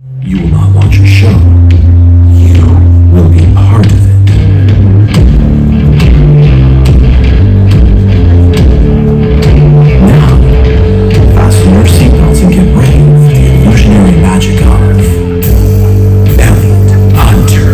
You will not watch a show. You will be part of it. Now, fasten your seatbelts and get ready for the illusionary magic of Elliot Hunter.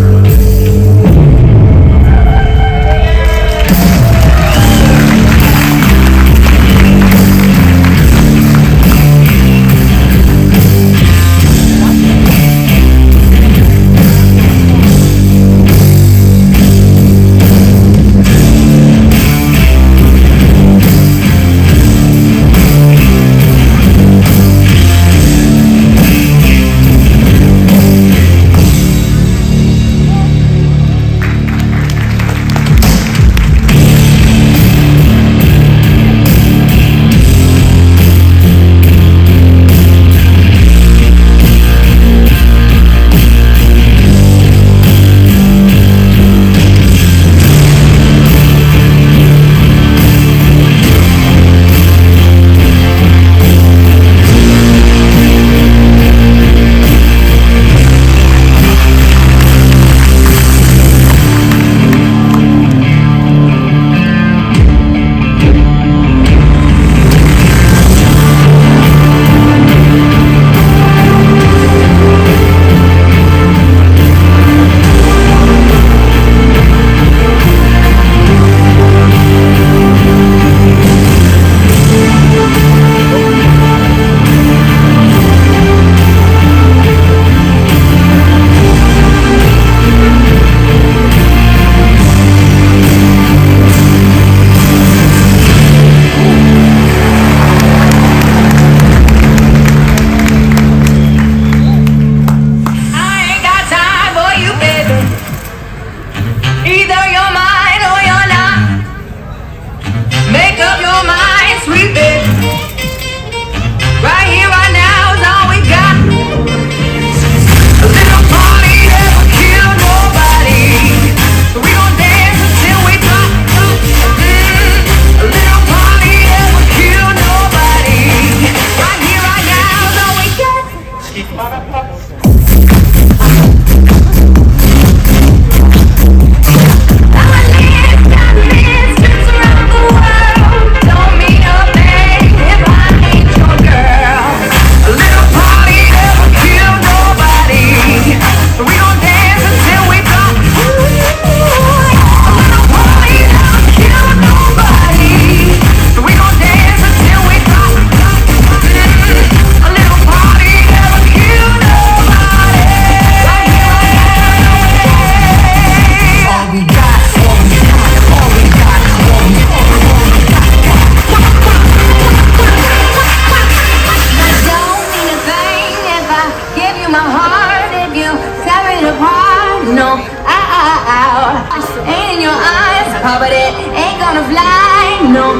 But it ain't gonna fly, no,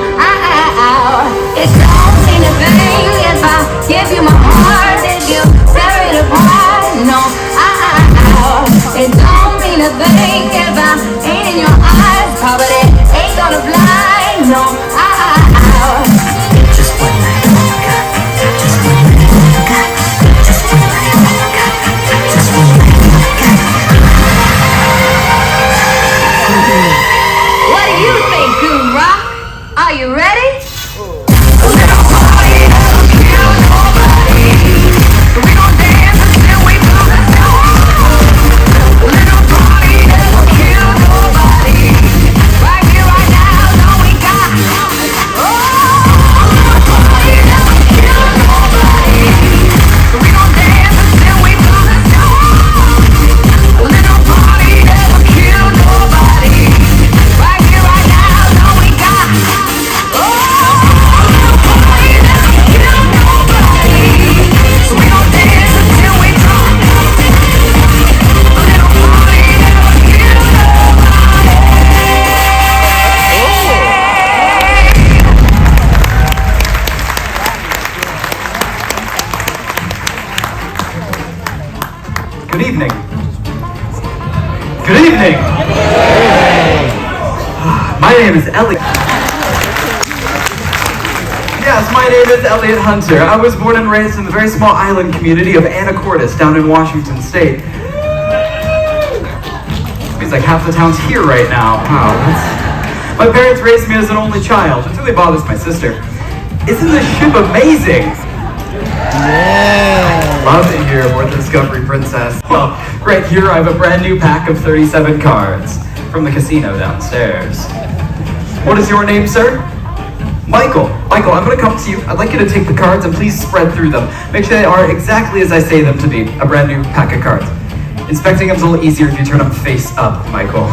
it don't mean a thing if I give you my heart, if you tear it apart, no, it don't mean a thing if I ain't in your eyes, but it ain't gonna fly, no, just one night, just one night, just one night, just one night. What do you think, Goon Rock? Are you ready? A little party that'll kill nobody. We gon' dance until we feel the sound. A little party that'll kill nobody. Right here, right now, is all we got. Oh, a little party that'll kill nobody. We gon' dance until we feel the sound. A little party that'll kill nobody. Right here, right now, is all we got. Oh, a little party that'll kill nobody. We gon' dance until we drop. A little party that'll kill nobody. Good evening. Good evening. My name is Elliot. Yes, Yes, my name is Elliot Hunter. I was born and raised in the very small island community of Anacortes down in Washington State. Seems like half the town's here right now. Wow, my parents raised me as an only child. It really bothers my sister. Isn't this ship amazing? Yeah. Love it here aboard the Discovery Princess. Well, right here I have a brand new pack of 37 cards from the casino downstairs. What is your name, sir? Michael. Michael, I'm going to come to you. I'd like you to take the cards and please spread through them. Make sure they are exactly as I say them to be. A brand new pack of cards. Inspecting them's a little easier if you turn them face up, Michael.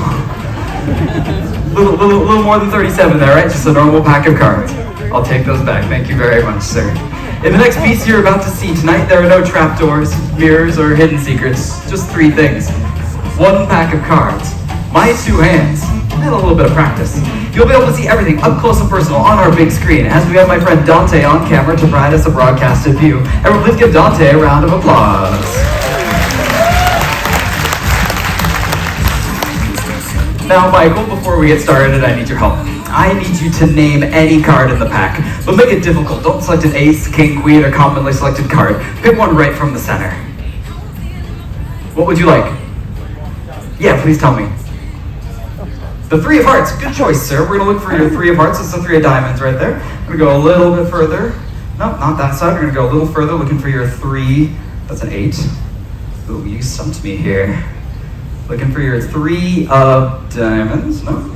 little more than 37 there, right? Just a normal pack of cards. I'll take those back. Thank you very much, sir. In the next piece you're about to see tonight, there are no trapdoors, mirrors, or hidden secrets. Just 3 things. 1 pack of cards, my 2 hands, and a little bit of practice. You'll be able to see everything up close and personal on our big screen as we have my friend Dante on camera to provide us a broadcasted view. Everyone please give Dante a round of applause. Now, Michael, before we get started, I need your help. I need you to name any card in the pack, but make it difficult. Don't select an ace, king, queen, or commonly selected card. Pick one right from the center. What would you like? Yeah, please tell me. The 3 of hearts. Good choice, sir. We're going to look for your 3 of hearts. It's the 3 of diamonds right there. We're going to go a little bit further. No, not that side. We're going to go a little further, looking for your 3. That's an 8. Ooh, you stumped me here. Looking for your 3 of diamonds. No.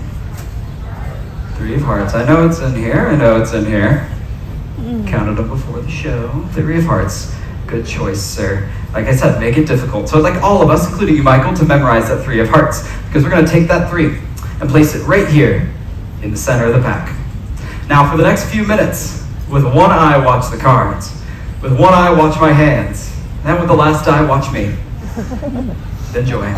3 of hearts. I know it's in here. I know it's in here. Counted them before the show. 3 of hearts. Good choice, sir. Like I said, make it difficult. So I'd like all of us, including you, Michael, to memorize that 3 of hearts. Because we're going to take that 3 and place it right here in the center of the pack. Now, for the next few minutes, with one eye, watch the cards. With one eye, watch my hands. Then with the last eye, watch me. Enjoy.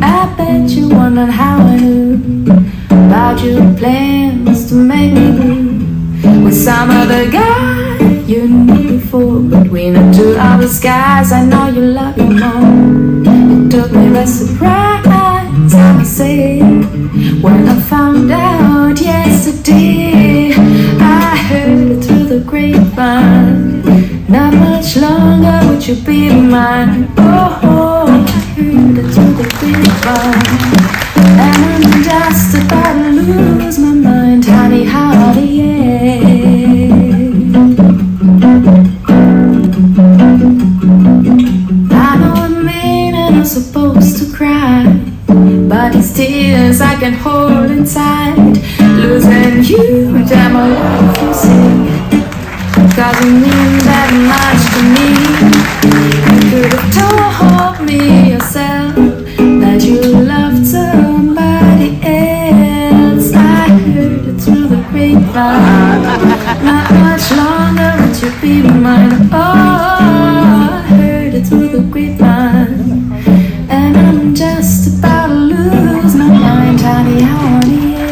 I bet you wondered how I knew about your plans to make me blue with some other guy you knew before. Between the 2 of the skies, I know you love me more. It took me by surprise, I must say, when I found out yesterday. I heard it through the grapevine. Not much longer would you be mine. Oh, I heard it through the grapevine. And I'm just about to lose my mind, honey, honey, yeah. I know I mean and I'm supposed to cry, but these tears I can hold inside. Losing you, damn, I love you, see. Cause you mean that much to me. You could have told me yourself that you loved somebody else. I heard it through the grapevine. Not much longer would you be mine. Oh, I heard it through the grapevine. And I'm just about to lose my mind, honey, honey, yeah.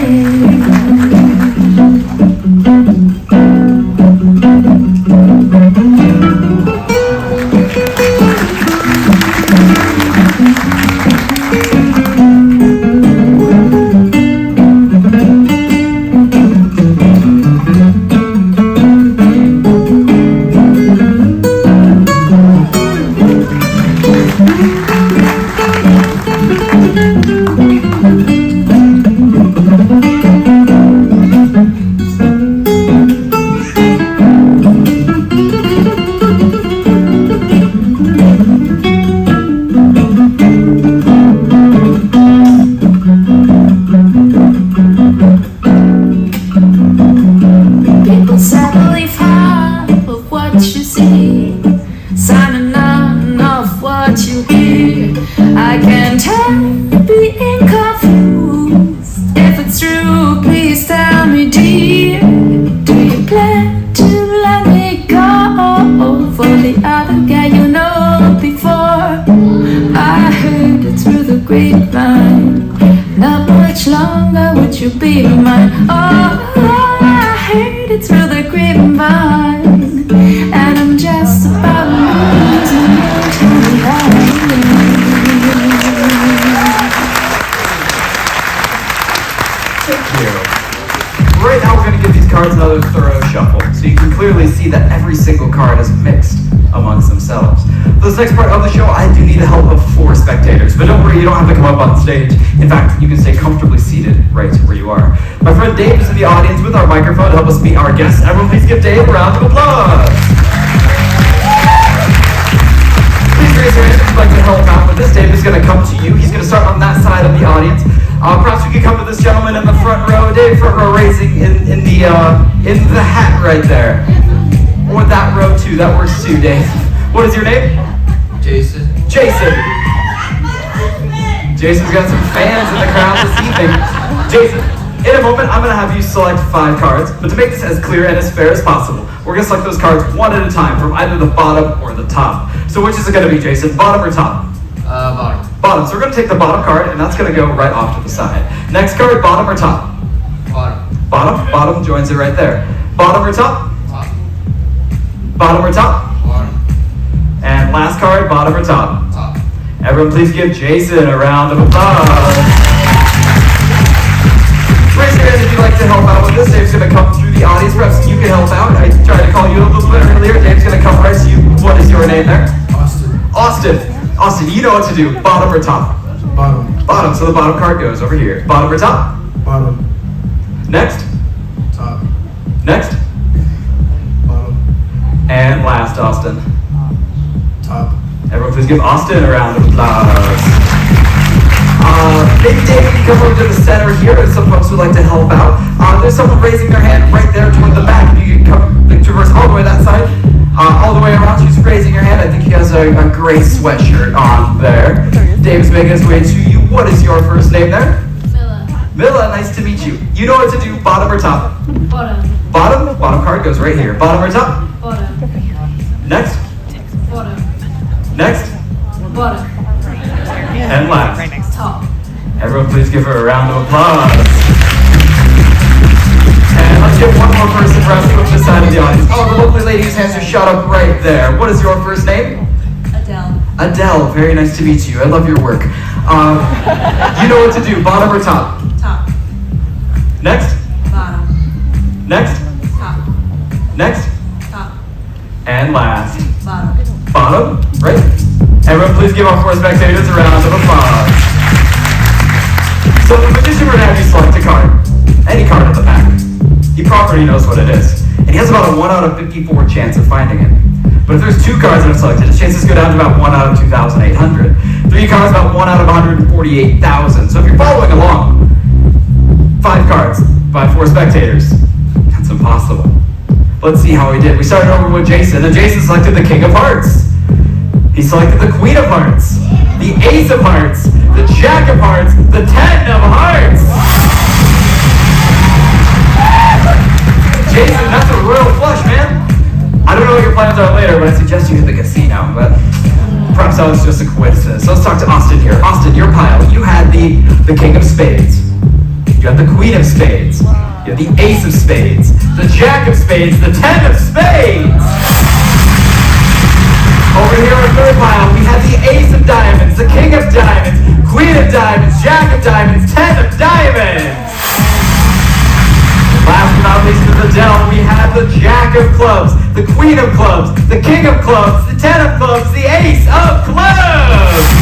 Not much longer would you be mine. Oh, I heard it through the grapevine, and I'm just about losing Thank you. Right now we're going to give these cards another thorough shuffle, so you can clearly see that every single card is mixed amongst themselves. For this next part of the show, I do need the help of 4 spectators, but don't worry, you don't have to come up on stage. In fact, you can stay comfortably seated right where you are. My friend Dave is in the audience with our microphone to help us meet our guests. Everyone please give Dave a round of applause. Please raise your hand if you'd like to help out with this. Dave is going to come to you. He's going to start on that side of the audience. Perhaps we could come to this gentleman in the front row. Dave, front row raising in the hat right there. Or that row too, that works too, Dave. What is your name? Jason. Jason. Jason's got some fans in the crowd this evening. Jason, in a moment, I'm gonna have you select 5 cards, but to make this as clear and as fair as possible, we're gonna select those cards one at a time from either the bottom or the top. So which is it gonna be, Jason? Bottom or top? Bottom. Bottom. So we're gonna take the bottom card, and that's gonna go right off to the side. Next card, bottom or top? Bottom. Bottom. Bottom joins it right there. Bottom or top? Top. Bottom or top? Bottom. And last card, bottom or top? Top. Everyone please give Jason a round of applause. Raise your hand if you'd like to help out with this. Dave's gonna come through the audience. Perhaps you can help out. I tried to call you a little bit earlier. Dave's gonna come right to you. What is your name there? Austin. Austin. Austin, you know what to do. Bottom or top? Bottom. Bottom. So the bottom card goes over here. Bottom or top? Bottom. Next. Top. Next. Bottom. And last, Austin. Top. Everyone please give Austin a round of applause. Maybe Dave, you can come over to the center here, and some folks would like to help out. There's someone raising their hand right there toward the back. If you can come traverse all the way that side, all the way around. She's raising her hand. I think he has a gray sweatshirt on there. Dave's making his way to you. What is your first name there? Milla. Milla, nice to meet you. You know what to do, bottom or top? Bottom. Bottom? Bottom card goes right here. Bottom or top? Bottom. Next? Bottom. Next? Bottom. And last. Top. Everyone please give her a round of applause. And let's get one more person perhaps from this side of the audience. Oh, the lovely lady whose hands are shot up right there. What is your first name? Adele. Adele, very nice to meet you. I love your work. You know what to do, bottom or top? Top. Next? Bottom. Next? Top. Next? Top. And last. Bottom. Bottom, right? Everyone please give our 4 spectators a round of applause. So the magician would have you select a card, any card in the pack. He probably knows what it is, and he has about a 1 out of 54 chance of finding it. But if there's 2 cards that are selected, his chances go down to about 1 out of 2,800. 3 cards, about 1 out of 148,000. So if you're following along, 5 cards by 4 spectators. That's impossible. Let's see how he did. We started over with Jason, and Jason selected the King of Hearts. He selected the Queen of Hearts, the Ace of Hearts, the Jack of Hearts, the 10 of Hearts. Jason, that's a royal flush, man. I don't know what your plans are later, but I suggest you hit the casino, but perhaps that was just a coincidence. So let's talk to Austin here. Austin, your pile, you had the King of Spades. You had the Queen of Spades. You had the Ace of Spades, the Jack of Spades, the 10 of Spades. Over here on third pile, we have the Ace of Diamonds, the King of Diamonds, Queen of Diamonds, Jack of Diamonds, 10 of Diamonds. Last but not least with Adele, we have the Jack of Clubs, the Queen of Clubs, the King of Clubs, the 10 of Clubs, the Ace of Clubs.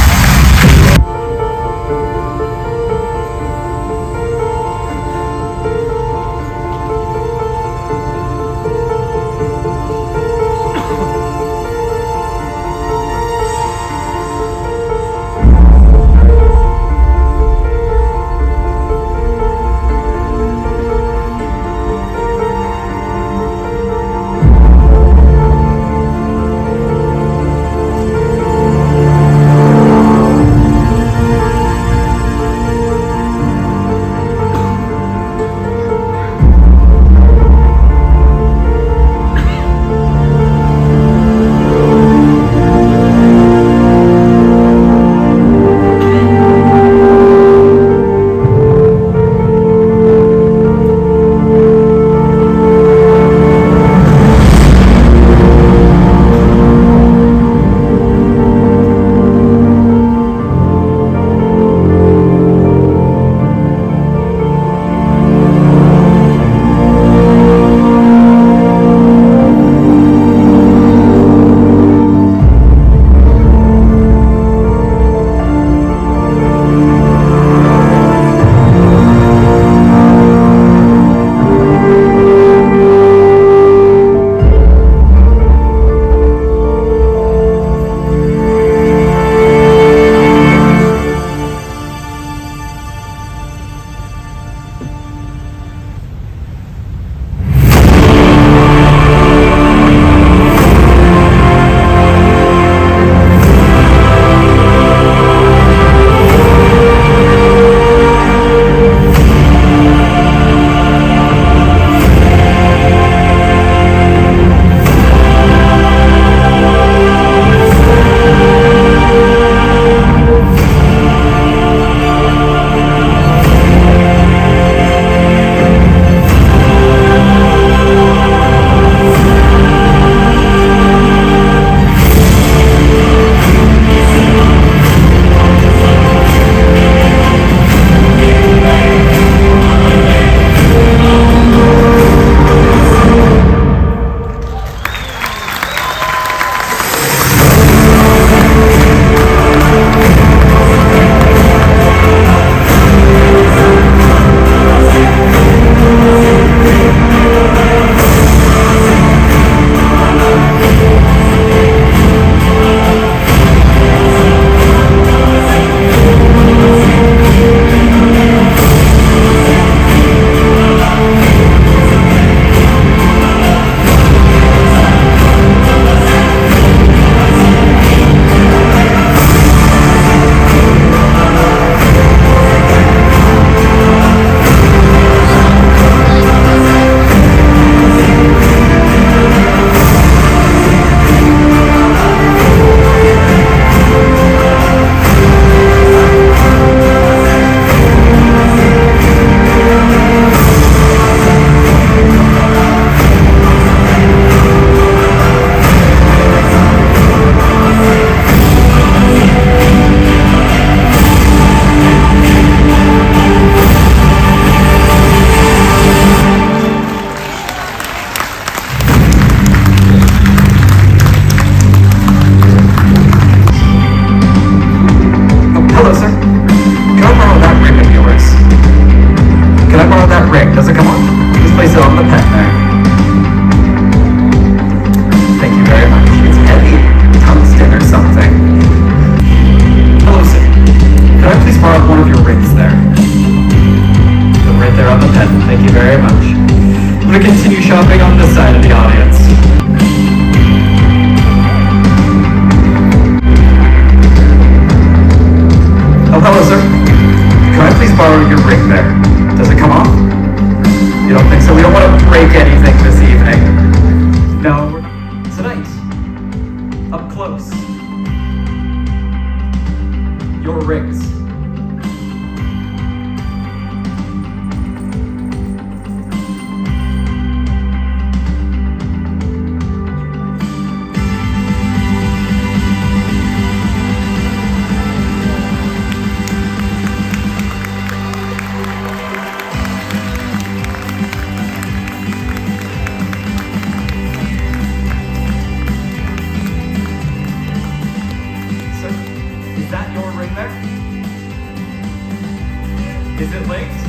continue shopping on this side of the audience. Oh, hello, sir. Can I please borrow your ring there? Does it come off? You don't think so? We don't want to break anything this evening. No. Tonight, up close, your rings. Is that your ring there? Is it linked?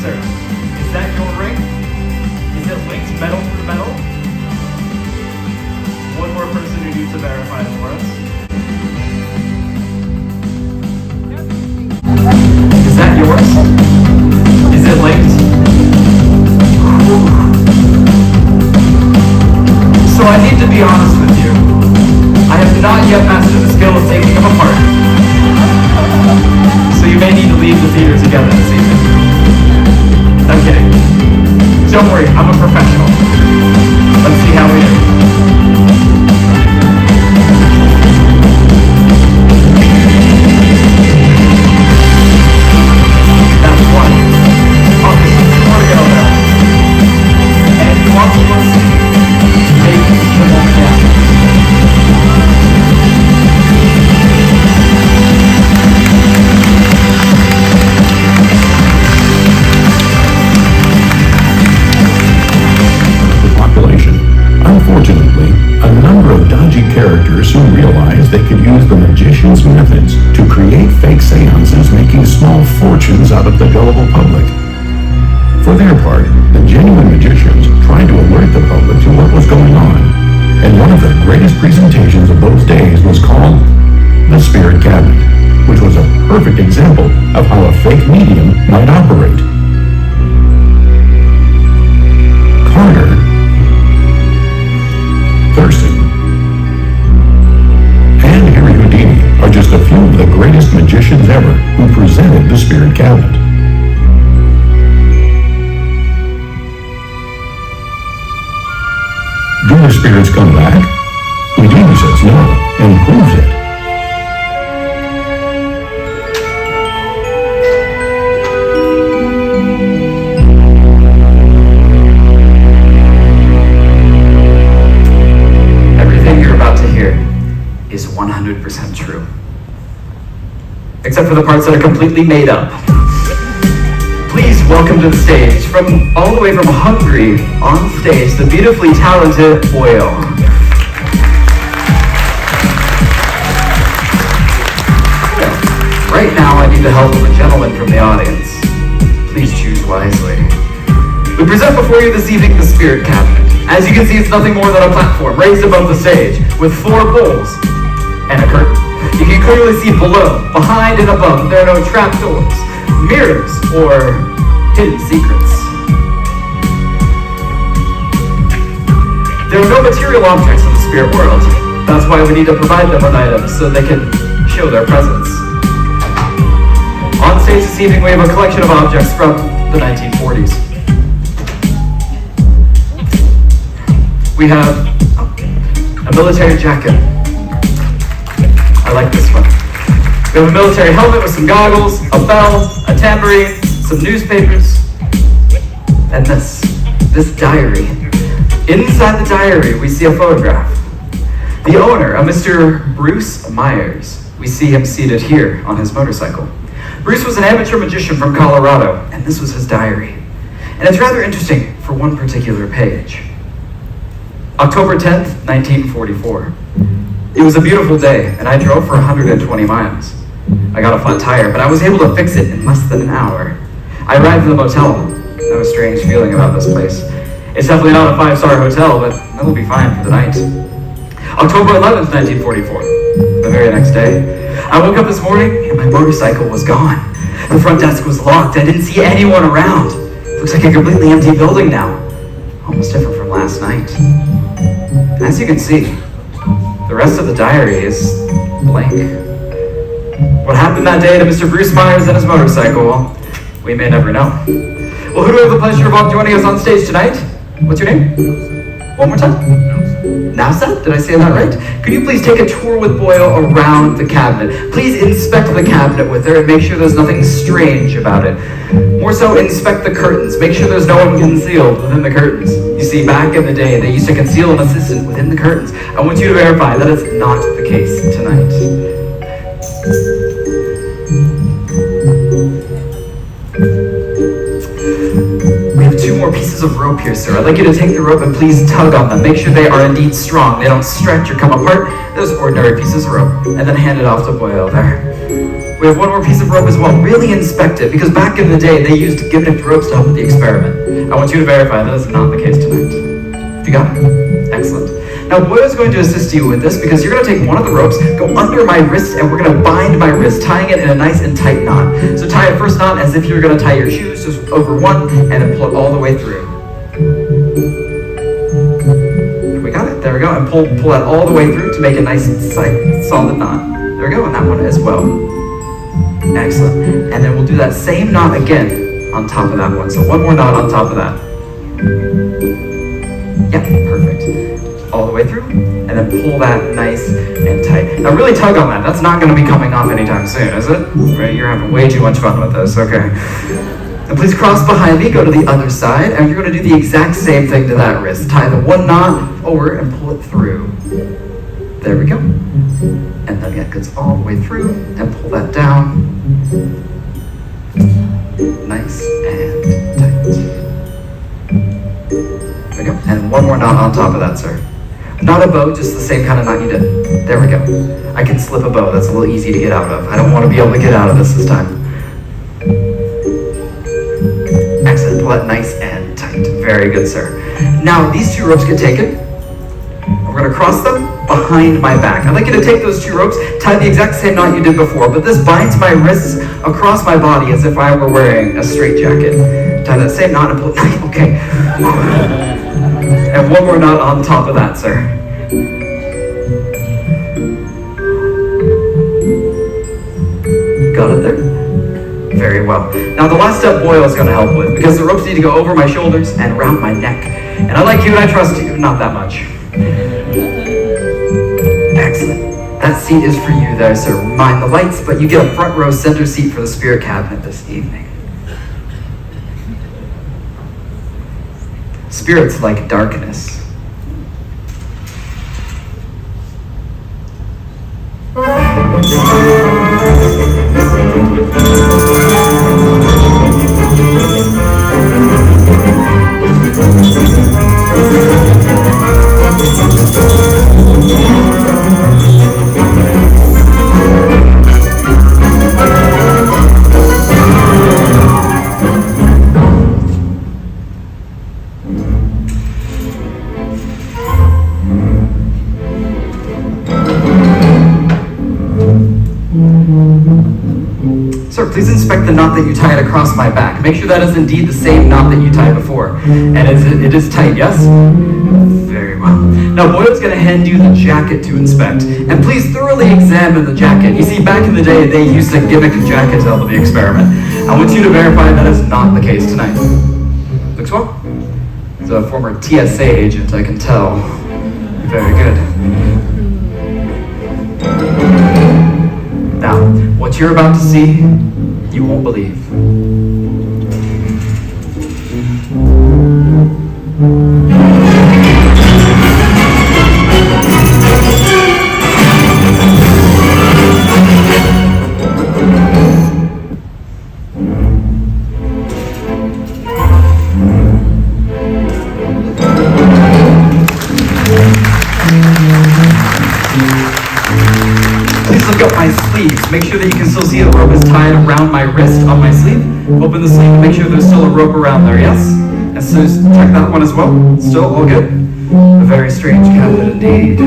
Sir, is that your ring? Is it linked metal through metal? One more person who needs to verify it for us. Is that yours? Is it linked? So I need to be honest with you. I have not yet mastered the skill of taking them apart. So you may need to leave the theater together this evening. I'm kidding. Don't worry, I'm a professional. Let's see how we do. That's one. Okay, more to go there. And you want to listen? Unfortunately, a number of dodgy characters soon realized they could use the magician's methods to create fake seances, making small fortunes out of the gullible public. For their part, the genuine magicians tried to alert the public to what was going on, and one of the greatest presentations of those days was called the Spirit Cabinet, which was a perfect example of how a fake medium might operate. Carter, Thurston, and Harry Houdini are just a few of the greatest magicians ever who presented the Spirit Cabinet. Do the spirits come back? Houdini says no, and proves it. Everything you're about to hear is 100% true. Except for the parts that are completely made up. Please welcome to the stage, from all the way from Hungary, on stage, the beautifully talented Oil. Right now, I need the help of a gentleman from the audience. Please choose wisely. We present before you this evening the Spirit Cabinet. As you can see, it's nothing more than a platform raised above the stage, with 4 poles and a curtain. You can clearly see below, behind, and above. There are no trapdoors, mirrors, or hidden secrets. There are no material objects in the spirit world. That's why we need to provide them with items so they can show their presence. On stage this evening, we have a collection of objects from the 1940s. We have a military jacket. I like this one. We have a military helmet with some goggles, a bell, a tambourine, some newspapers, and this diary. Inside the diary, we see a photograph. The owner, a Mr. Bruce Myers. We see him seated here on his motorcycle. Bruce was an amateur magician from Colorado, and this was his diary. And it's rather interesting for one particular page. October 10th, 1944. It was a beautiful day, and I drove for 120 miles. I got a flat tire, but I was able to fix it in less than an hour. I arrived at the motel. I have a strange feeling about this place. It's definitely not a 5-star hotel, but it'll be fine for the night. October 11th, 1944. The very next day. I woke up this morning, and my motorcycle was gone. The front desk was locked. I didn't see anyone around. Looks like a completely empty building now. Almost different from last night. As you can see, the rest of the diary is blank. What happened that day to Mr. Bruce Myers and his motorcycle? Well, we may never know. Well, who do we have the pleasure of joining us on stage tonight? What's your name? One more time? Nasa? Did I say that right? Could you please take a tour with Boyle around the cabinet? Please inspect the cabinet with her and make sure there's nothing strange about it. More so, inspect the curtains. Make sure there's no one concealed within the curtains. You see, back in the day, they used to conceal an assistant within the curtains. I want you to verify that is not the case tonight. We have 2 more pieces of rope here, sir. I'd like you to take the rope and please tug on them. Make sure they are indeed strong. They don't stretch or come apart. Those ordinary pieces of rope. And then hand it off to Boyle there. We have 1 more piece of rope as well. Really inspect it, because back in the day, they used gift ropes to help with the experiment. I want you to verify that is not the case tonight. You got it? Excellent. Now, Boyle's going to assist you with this, because you're going to take one of the ropes, go under my wrist, and we're going to bind my wrist, tying it in a nice and tight knot. So tie a first knot as if you're going to tie your shoes, just over one, and then pull it all the way through. We got it. There we go. And pull that all the way through to make a nice, solid knot. There we go. And that one as well. Excellent. And then we'll do that same knot again on top of that one. So 1 more knot on top of that. Yeah, perfect. All the way through, and then pull that nice and tight. Now really tug on that. That's not going to be coming off anytime soon, is it? Right? You're having way too much fun with this. Okay. And please cross behind me, go to the other side, and you're going to do the exact same thing to that wrist. Tie the 1 knot over and pull it through. There we go. And then that goes all the way through, and pull that down. Nice and tight. There we go. And 1 more knot on top of that, sir. Not a bow, just the same kind of knot you did. There we go. I can slip a bow. That's a little easy to get out of. I don't want to be able to get out of this time. Excellent. Pull that nice and tight. Very good, sir. Now, these 2 ropes get taken. We're going to cross them behind my back. I'd like you to take those 2 ropes, tie the exact same knot you did before, but this binds my wrists across my body as if I were wearing a straitjacket. Tie that same knot and pull it. Okay. And 1 more knot on top of that, sir. Got it there? Very well. Now the last step Boyle is going to help with, because the ropes need to go over my shoulders and around my neck. And I like you and I trust you, not that much. Excellent. That seat is for you there, sir. Mind the lights, but you get a front row center seat for the spirit cabinet this evening. Spirits like darkness. Sir, please inspect the knot that you tied across my back. Make sure that is indeed the same knot that you tied before. And it is tight, yes? Very well. Now, Boyle's going to hand you the jacket to inspect. And please thoroughly examine the jacket. You see, back in the day, they used to gimmick a jacket to help with the experiment. I want you to verify that is not the case tonight. Looks well? As a former TSA agent, I can tell. Very good. Now, what you're about to see, you won't believe. Please look up my sleeves. Make sure that you can still see the rope is tied around my wrist on my sleeve. Open the sleeve and make sure there's still a rope around there, yes? And so just check that one as well. Still all good? A very strange cabinet indeed.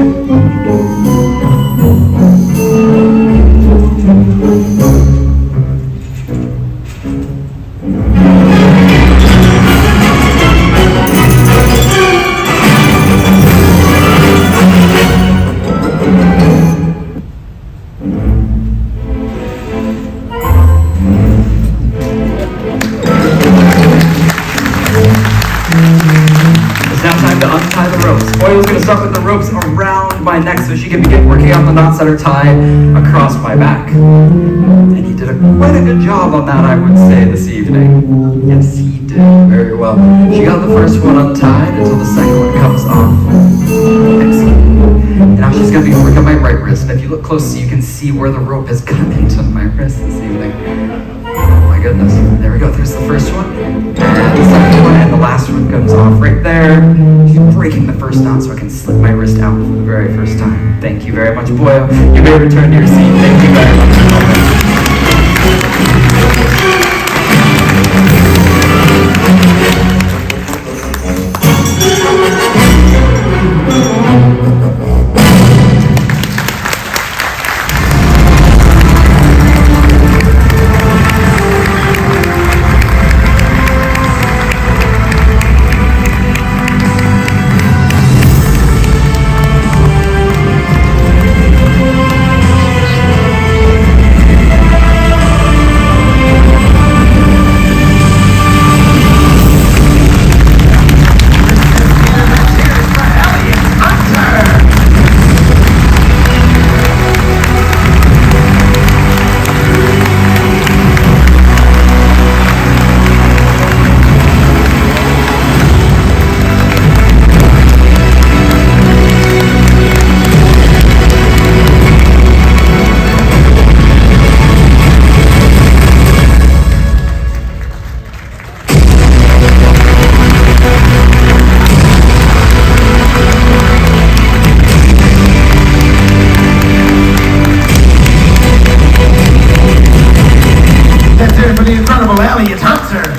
so she can begin working on the knots that are tied across my back. And he did quite a good job on that, I would say, this evening. Yes, he did very well. She got the first one untied until the second one comes off. Excellent. And now she's going to be working my right wrist. And if you look closely, you can see where the rope has cut into my wrist this evening. Oh my goodness. There we go. There's the first one. And the second one and the last one comes off right there. She's breaking the first knot so I can slip my wrist out for the very first time. Thank you very much, Boyo. You may return to your seat. Thank you very much. That's it for the incredible Elliot Hunter.